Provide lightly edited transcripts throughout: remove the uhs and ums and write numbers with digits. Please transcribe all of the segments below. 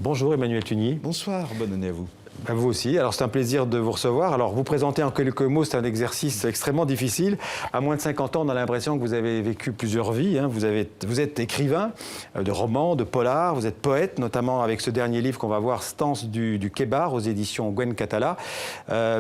Bonjour Emmanuel Tugny. Bonsoir, bonne année à vous. À vous aussi. Alors c'est un plaisir de vous recevoir. Alors vous présenter en quelques mots, c'est un exercice extrêmement difficile. À moins de 50 ans, on a l'impression que vous avez vécu plusieurs vies. Vous êtes écrivain de romans, de polars, vous êtes poète, notamment avec ce dernier livre qu'on va voir, Stances du Kébar, aux éditions Gwen Catala.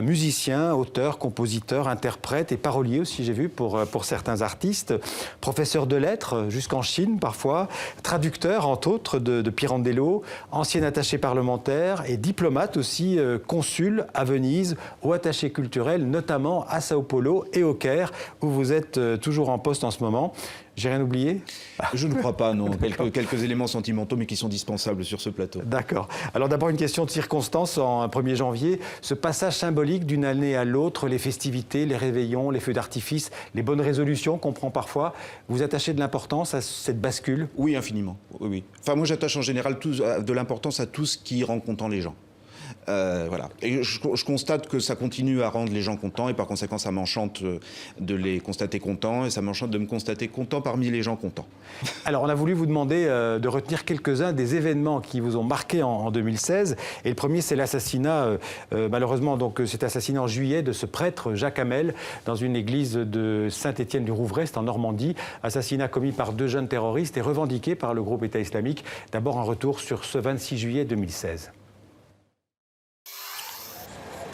Musicien, auteur, compositeur, interprète et parolier aussi, j'ai vu, pour certains artistes. Professeur de lettres, jusqu'en Chine parfois. Traducteur, entre autres, de Pirandello. Ancien attaché parlementaire et diplomate aussi, consul à Venise, ou attaché culturel, notamment à Sao Paulo et au Caire, où vous êtes toujours en poste en ce moment. J'ai rien oublié? Je ne crois pas, non. Quelques éléments sentimentaux, mais qui sont dispensables sur ce plateau. D'accord. Alors d'abord, une question de circonstance. En 1er janvier, ce passage symbolique d'une année à l'autre, les festivités, les réveillons, les feux d'artifice, les bonnes résolutions qu'on prend parfois, vous attachez de l'importance à cette bascule? Oui, infiniment. Oui. Enfin, moi, j'attache en général de l'importance à tout ce qui rend content les gens. Voilà. Et je constate que ça continue à rendre les gens contents et par conséquent ça m'enchante de les constater contents et ça m'enchante de me constater content parmi les gens contents. Alors on a voulu vous demander de retenir quelques-uns des événements qui vous ont marqué en 2016 et le premier c'est l'assassinat, malheureusement donc cet assassinat en juillet de ce prêtre Jacques Hamel dans une église de Saint-Étienne-du-Rouvray, c'est en Normandie, assassinat commis par 2 jeunes terroristes et revendiqué par le groupe État islamique. D'abord un retour sur ce 26 juillet 2016.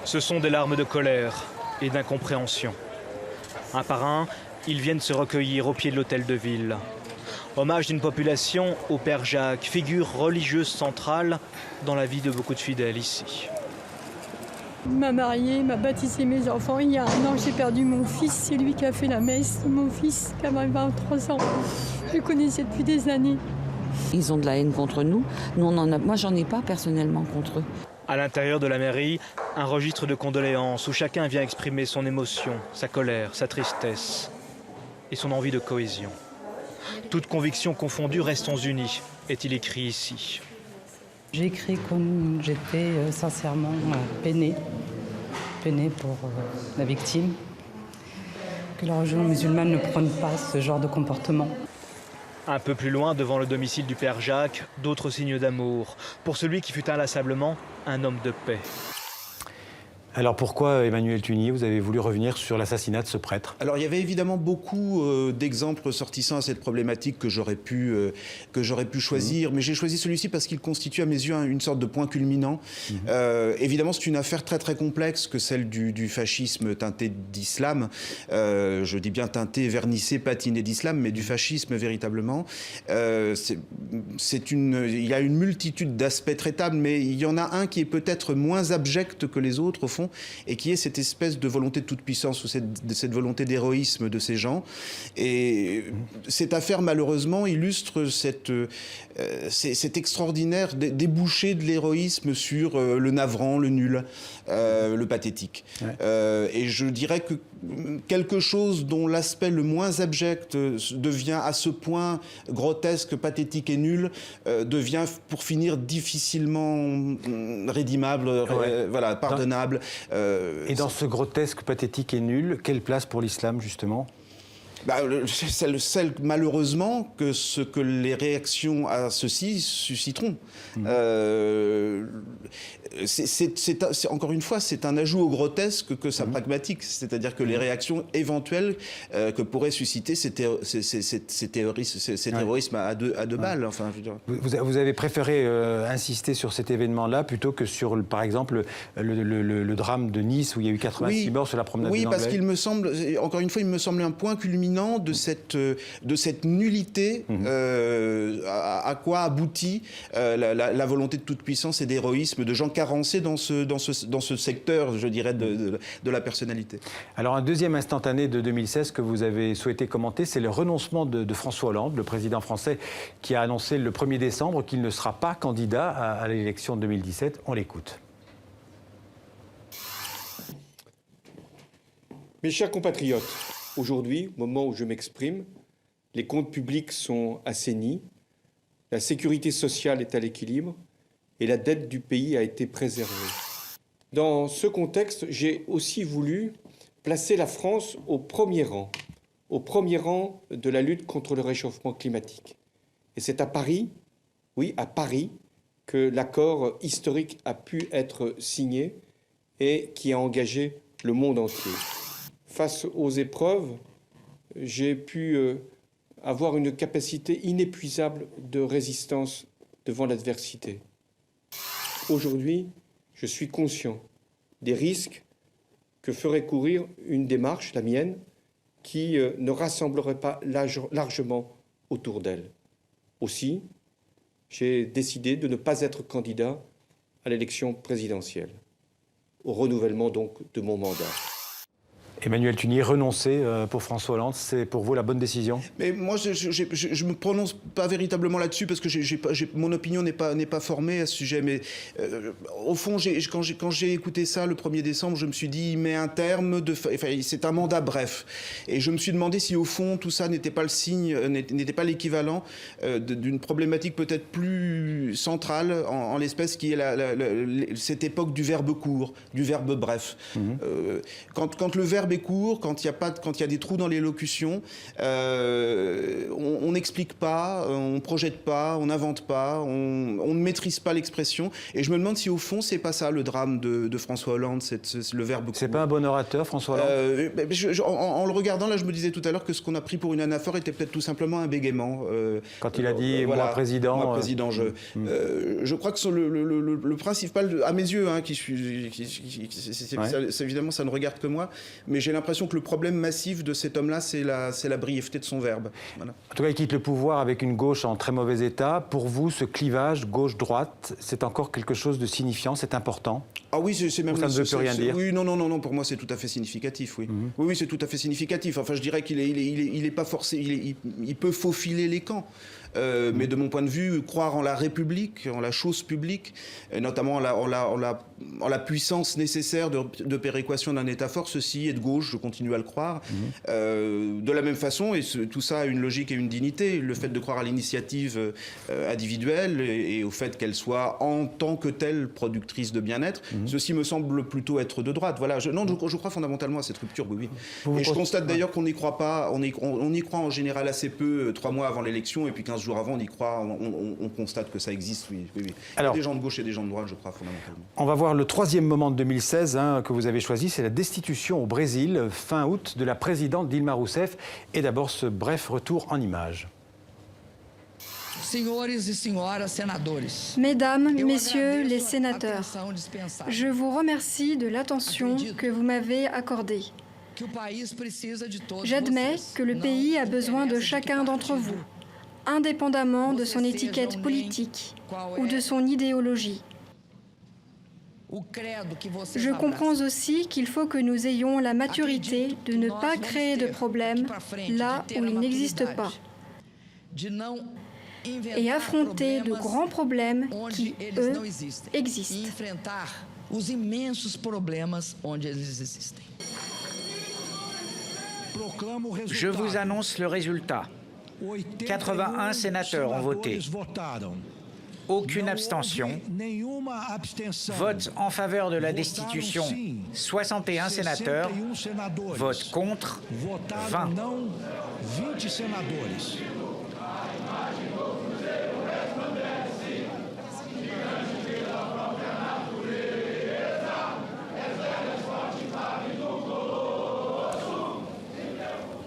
Ce sont des larmes de colère et d'incompréhension. Un par un, ils viennent se recueillir au pied de l'hôtel de ville. Hommage d'une population au Père Jacques, figure religieuse centrale dans la vie de beaucoup de fidèles ici. Il m'a mariée, m'a baptisé mes enfants. Il y a 1 an, j'ai perdu mon fils. C'est lui qui a fait la messe. Mon fils, qui avait 23 ans. Je le connaissais depuis des années. Ils ont de la haine contre nous. Moi, j'en ai pas personnellement contre eux. À l'intérieur de la mairie, un registre de condoléances où chacun vient exprimer son émotion, sa colère, sa tristesse et son envie de cohésion. Toutes convictions confondues, restons unis, est-il écrit ici. J'écris comme j'étais sincèrement peinée pour la victime, que la religion musulmane ne prône pas ce genre de comportement. Un peu plus loin, devant le domicile du Père Jacques, d'autres signes d'amour, pour celui qui fut inlassablement un homme de paix. Alors pourquoi, Emmanuel Tugny, vous avez voulu revenir sur l'assassinat de ce prêtre? Alors il y avait évidemment beaucoup d'exemples ressortissants à cette problématique que j'aurais pu choisir, mais j'ai choisi celui-ci parce qu'il constitue à mes yeux une sorte de point culminant. Évidemment, c'est une affaire très très complexe que celle du fascisme teinté d'islam. Je dis bien teinté, vernissé, patiné d'islam, mais du fascisme véritablement. Il y a une multitude d'aspects traitables, mais il y en a un qui est peut-être moins abject que les autres au fond, et qui est cette espèce de volonté de toute puissance ou cette volonté d'héroïsme de ces gens. Et cette affaire, malheureusement, illustre cet extraordinaire débouché de l'héroïsme sur le navrant, le nul, le pathétique. Ouais. Et je dirais que quelque chose dont l'aspect le moins abject devient à ce point grotesque, pathétique et nul, devient pour finir difficilement rédimable, voilà, pardonnable. Et dans ce grotesque, pathétique et nul, quelle place pour l'islam, justement ? Celle, malheureusement, que ce que les réactions à ceci susciteront. Encore une fois, c'est un ajout au grotesque que sa pragmatique, c'est-à-dire que les réactions éventuelles que pourrait susciter cet terrorisme à deux balles. Enfin, je veux dire. Vous avez préféré insister sur cet événement-là plutôt que sur, par exemple, le drame de Nice où il y a eu 86 morts sur la promenade de l'Anglais. Oui, parce qu'il me semble, encore une fois, il me semble un point culminant de cette nullité à quoi aboutit la volonté de toute puissance et d'héroïsme de gens carencés dans ce secteur, je dirais, de la personnalité. Alors un deuxième instantané de 2016 que vous avez souhaité commenter, c'est le renoncement de François Hollande, le président français, qui a annoncé le 1er décembre qu'il ne sera pas candidat à l'élection de 2017. On l'écoute. Mes chers compatriotes, aujourd'hui, au moment où je m'exprime, les comptes publics sont assainis, la sécurité sociale est à l'équilibre et la dette du pays a été préservée. Dans ce contexte, j'ai aussi voulu placer la France au premier rang de la lutte contre le réchauffement climatique. Et c'est à Paris, oui, à Paris, que l'accord historique a pu être signé et qui a engagé le monde entier. Face aux épreuves, j'ai pu avoir une capacité inépuisable de résistance devant l'adversité. Aujourd'hui, je suis conscient des risques que ferait courir une démarche, la mienne, qui ne rassemblerait pas largement autour d'elle. Aussi, j'ai décidé de ne pas être candidat à l'élection présidentielle, au renouvellement donc de mon mandat. Emmanuel Tunier, renoncer pour François Hollande, c'est pour vous la bonne décision? Mais moi, je me prononce pas véritablement là-dessus parce que mon opinion n'est pas formée à ce sujet. Mais au fond, quand j'ai écouté ça le 1er décembre, je me suis dit, il met un terme, c'est un mandat bref. Et je me suis demandé si au fond, tout ça n'était pas le signe, n'était pas l'équivalent d'une problématique peut-être plus centrale en l'espèce qui est cette époque du verbe court, du verbe bref. Quand le verbe est court, quand il y a des trous dans l'élocution, on n'explique pas, on projette pas, on n'invente pas, on ne maîtrise pas l'expression. Et je me demande si au fond c'est pas ça le drame de François Hollande, le verbe court. C'est pas un bon orateur, François Hollande? En le regardant là, je me disais tout à l'heure que ce qu'on a pris pour une anaphore était peut-être tout simplement un bégaiement. Quand il a dit voilà, moi président. Moi président, je crois que le principal, à mes yeux, hein, évidemment ça ne regarde que moi, mais j'ai l'impression que le problème massif de cet homme-là, c'est la brièveté de son verbe. Voilà. En tout cas, il quitte le pouvoir avec une gauche en très mauvais état. Pour vous, ce clivage gauche-droite, c'est encore quelque chose de signifiant, c'est important? Ah oui, c'est même... Ça ne veut plus rien dire? Oui, non, pour moi, c'est tout à fait significatif, oui. Oui, c'est tout à fait significatif. Enfin, je dirais qu'il est pas forcé, il peut faufiler les camps. Mais de mon point de vue, croire en la République, en la chose publique, et notamment en la puissance nécessaire de péréquation d'un État fort, ceci est de gauche, je continue à le croire. De la même façon, et tout ça a une logique et une dignité, le fait de croire à l'initiative individuelle et au fait qu'elle soit en tant que telle productrice de bien-être, ceci me semble plutôt être de droite. Voilà, je crois fondamentalement à cette rupture, oui. Et je constate d'ailleurs qu'on n'y croit pas, on y croit en général assez peu, 3 mois avant l'élection, et puis 15 jours avant, on y croit, on constate que ça existe, oui. Alors, il y a des gens de gauche et des gens de droite, je crois, fondamentalement. On va voir le 3e moment de 2016 que vous avez choisi, c'est la destitution au Brésil, fin août, de la présidente Dilma Rousseff. Et d'abord, ce bref retour en images. Mesdames, Messieurs les sénateurs, je vous remercie de l'attention que vous m'avez accordée. J'admets que le pays a besoin de chacun d'entre vous, indépendamment de son étiquette politique ou de son idéologie. Je comprends aussi qu'il faut que nous ayons la maturité de ne pas créer de problèmes là où il n'existe pas et affronter de grands problèmes qui, eux, existent. Je vous annonce le résultat. 81 sénateurs ont voté. Aucune abstention. Vote en faveur de la destitution, 61 sénateurs. Vote contre, 20.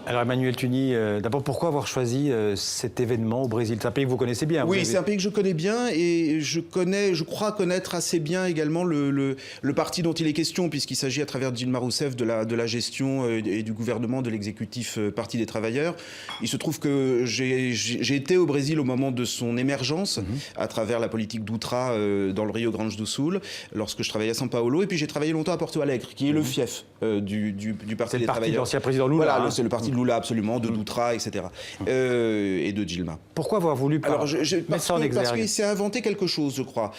Alors Emmanuel Tunier, d'abord pourquoi avoir choisi cet événement au Brésil? C'est un pays que vous connaissez bien. Oui, c'est un pays que je connais bien et je crois connaître assez bien également le parti dont il est question, puisqu'il s'agit à travers Dilma Rousseff de la gestion et du gouvernement de l'exécutif Parti des travailleurs. Il se trouve que j'ai été au Brésil au moment de son émergence à travers la politique d'Utra dans le Rio Grande do Sul, lorsque je travaillais à São Paulo, et puis j'ai travaillé longtemps à Porto Alegre, qui est le fief du Parti des travailleurs. C'est le parti de l'ancien président Lula. Voilà, c'est le parti de Lula, absolument, de Dutra, etc. Et de Dilma. Pourquoi avoir voulu parce qu'il s'est inventé quelque chose, je crois.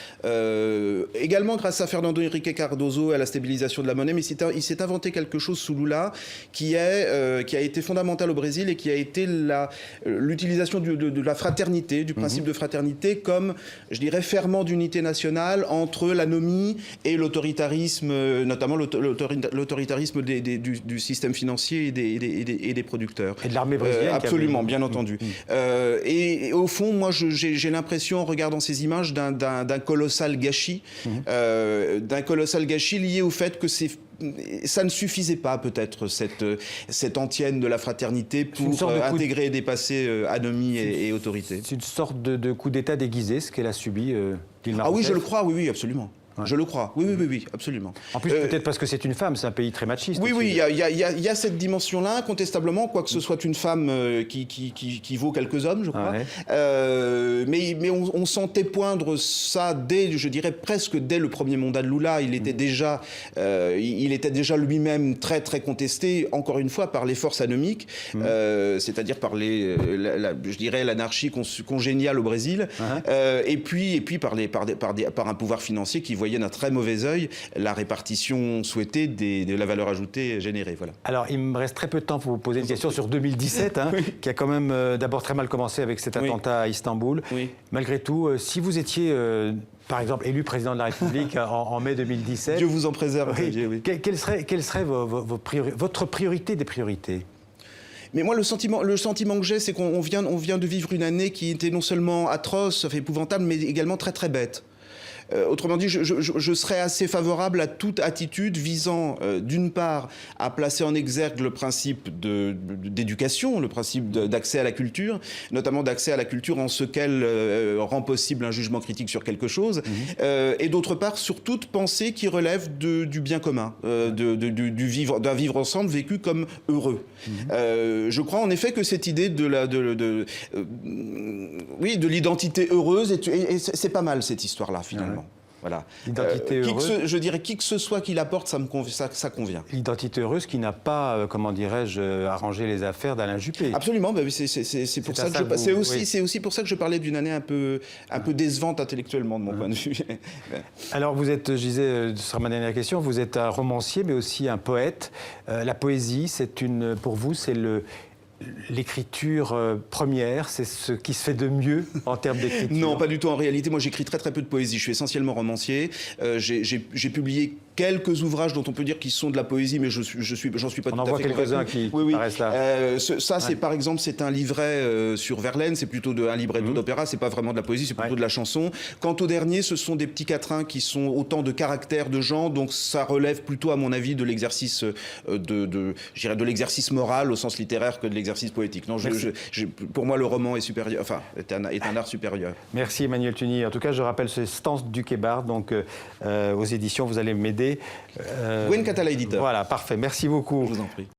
Également grâce à Fernando Henrique Cardoso et à la stabilisation de la monnaie, mais il s'est inventé quelque chose sous Lula qui a été fondamental au Brésil et qui a été l'utilisation de la fraternité, du principe de fraternité comme, je dirais, ferment d'unité nationale entre l'anomie et l'autoritarisme, notamment l'autoritarisme du système financier et des producteurs. Et de l'armée brésilienne. Absolument, bien entendu. Et au fond, moi, j'ai l'impression, en regardant ces images, d'un colossal gâchis, lié au fait que ça ne suffisait pas, peut-être, cette antienne de la fraternité pour intégrer et dépasser anomie et autorité. C'est une sorte de coup d'État déguisé, ce qu'elle a subi, Dilma Rousseff. Oui, je le crois, oui, absolument. Ouais. Je le crois, oui, absolument. En plus, peut-être parce que c'est une femme, c'est un pays très machiste. Oui, il y a cette dimension-là, incontestablement, quoique ce soit une femme qui vaut quelques hommes, je crois. Mais on sentait poindre ça je dirais presque dès le premier mandat de Lula. Il était déjà lui-même très, très contesté, encore une fois, par les forces anomiques, c'est-à-dire par je dirais l'anarchie congéniale au Brésil, et puis par un pouvoir financier qui voyait d'un très mauvais œil la répartition souhaitée de la valeur ajoutée générée. Voilà. Alors, il me reste très peu de temps pour vous poser une question sur 2017, qui a quand même d'abord très mal commencé avec cet attentat à Istanbul. Oui. Malgré tout, si vous étiez, par exemple, élu président de la République en mai 2017... Dieu vous en préserve. Oui. Quelle serait votre priorité des priorités ? Mais moi, le sentiment que j'ai, c'est qu'on vient de vivre une année qui était non seulement atroce, épouvantable, mais également très, très bête. Autrement dit, je serais assez favorable à toute attitude visant, d'une part, à placer en exergue le principe d'éducation, le principe d'accès à la culture, notamment d'accès à la culture en ce qu'elle rend possible un jugement critique sur quelque chose, et d'autre part, sur toute pensée qui relève du bien commun, d'un vivre ensemble vécu comme heureux. Je crois en effet que cette idée de l'identité heureuse, c'est pas mal cette histoire-là, finalement. Voilà. L'identité heureuse. Je dirais qui que ce soit qui l'apporte, ça convient. L'identité heureuse qui n'a pas, comment dirais-je, arrangé les affaires d'Alain Juppé. Absolument, c'est pour ça que c'est aussi pour ça que je parlais d'une année un peu décevante intellectuellement de mon point de vue. Alors vous êtes, je disais, ce sera ma dernière question, vous êtes un romancier mais aussi un poète. La poésie, pour vous, c'est l'écriture première, c'est ce qui se fait de mieux en termes d'écriture? Non, pas du tout. En réalité, moi, j'écris très très peu de poésie. Je suis essentiellement romancier. J'ai publié quelques ouvrages dont on peut dire qu'ils sont de la poésie, mais j'en suis pas tout à fait convaincu. On en voit quelques-uns qui paraissent là. C'est par exemple, c'est un livret sur Verlaine. C'est plutôt un libretto d'opéra. C'est pas vraiment de la poésie, c'est plutôt de la chanson. Quant au dernier, ce sont des petits quatrains qui sont autant de caractères de gens. Donc ça relève plutôt, à mon avis, de l'exercice de l'exercice moral au sens littéraire que de l'exercice poétique. Non, pour moi, le roman est supérieur, est un art supérieur. Merci Emmanuel Tunier. En tout cas, je rappelle ce Stances du Québard, donc aux éditions, vous allez m'aider. Gwen Catala éditeur. Voilà, parfait. Merci beaucoup. Je vous en prie.